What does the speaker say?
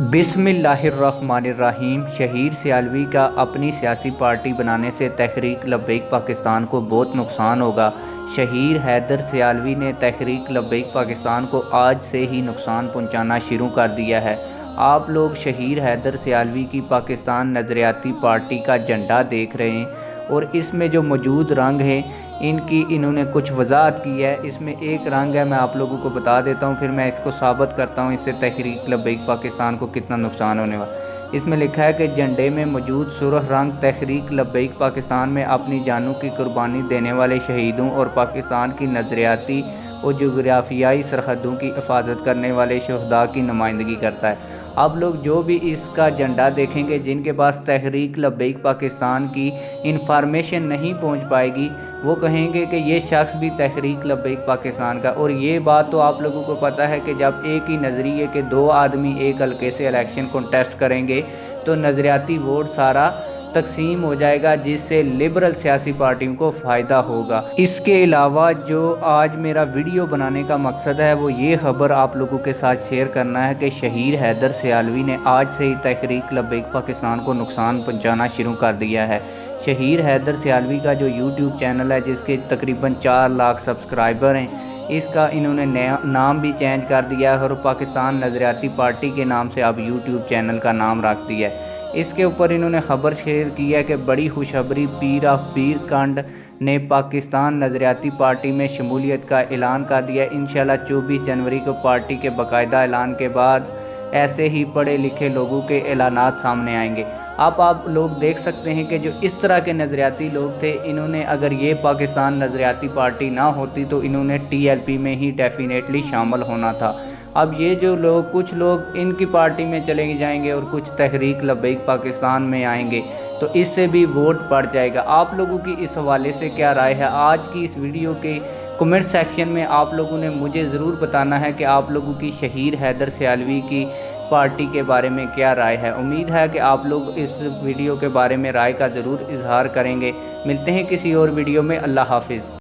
बिस्मिल्लाहिर्रहमानिर्रहीम। शहीर सियालवी का अपनी सियासी पार्टी बनाने से तहरीक लब्बैक पाकिस्तान को बहुत नुकसान होगा। शहीर हैदर सियालवी ने तहरीक लब्बैक पाकिस्तान को आज से ही नुकसान पहुंचाना शुरू कर दिया है। आप लोग शहीर हैदर सियालवी की पाकिस्तान नज़रियाती पार्टी का झंडा देख रहे हैं और इसमें जो मौजूद रंग हैं इन्होंने कुछ वजाहत की है। इसमें एक रंग है, मैं आप लोगों को बता देता हूँ, फिर मैं इसको साबित करता हूँ इससे तहरीक लब्बैक पाकिस्तान को कितना नुकसान होने वाला। इसमें लिखा है कि झंडे में मौजूद सुर्ख रंग तहरीक लब्बैक पाकिस्तान में अपनी जानों की कुर्बानी देने वाले शहीदों और पाकिस्तान की नज़रियाती और जोग्राफियाई सरहदों की हिफाजत करने वाले शहदा की नुमाइंदगी करता है। आप लोग जो भी इसका झंडा देखेंगे, जिनके पास तहरीक लब्बैक पाकिस्तान की इंफॉर्मेशन नहीं पहुंच पाएगी, वो कहेंगे कि ये शख्स भी तहरीक लब्बैक पाकिस्तान का। और ये बात तो आप लोगों को पता है कि जब एक ही नज़रिए के दो आदमी एक हल्के से इलेक्शन कॉन्टेस्ट करेंगे तो नज़रियाती वोट सारा तकसीम हो जाएगा, जिससे लिबरल सियासी पार्टियों को फ़ायदा होगा। इसके अलावा जो आज मेरा वीडियो बनाने का मकसद है वो ये खबर आप लोगों के साथ शेयर करना है कि शहीर हैदर सियालवी ने आज से ही तहरीक लब्बैक पाकिस्तान को नुकसान पहुंचाना शुरू कर दिया है। शहीर हैदर सियालवी का जो यूट्यूब चैनल है, जिसके तकरीबन 4 लाख सब्सक्राइबर हैं, इसका इन्होंने नया नाम भी चेंज कर दिया है और पाकिस्तान नज़रियाती पार्टी के नाम से अब यूट्यूब चैनल का नाम रख दिया है। इसके ऊपर इन्होंने ख़बर शेयर की है कि बड़ी खुशखबरी, पीर ऑफ पीरकंड ने पाकिस्तान नज़रियाती पार्टी में शमूलियत का ऐलान कर दिया। इंशाल्लाह 24 जनवरी को पार्टी के बाकायदा ऐलान के बाद ऐसे ही पढ़े लिखे लोगों के ऐलानात सामने आएंगे। आप लोग देख सकते हैं कि जो इस तरह के नज़रियाती लोग थे, इन्होंने अगर ये पाकिस्तान नज़रियाती पार्टी ना होती तो इन्होंने TLP में ही डेफिनेटली शामिल होना था। अब ये जो लोग, कुछ लोग इनकी पार्टी में चले जाएंगे और कुछ तहरीक लब्बैक पाकिस्तान में आएंगे, तो इससे भी वोट बढ़ जाएगा। आप लोगों की इस हवाले से क्या राय है? आज की इस वीडियो के कमेंट सेक्शन में आप लोगों ने मुझे ज़रूर बताना है कि आप लोगों की शहीर हैदर सियालवी की पार्टी के बारे में क्या राय है। उम्मीद है कि आप लोग इस वीडियो के बारे में राय का ज़रूर इजहार करेंगे। मिलते हैं किसी और वीडियो में। अल्लाह हाफिज़।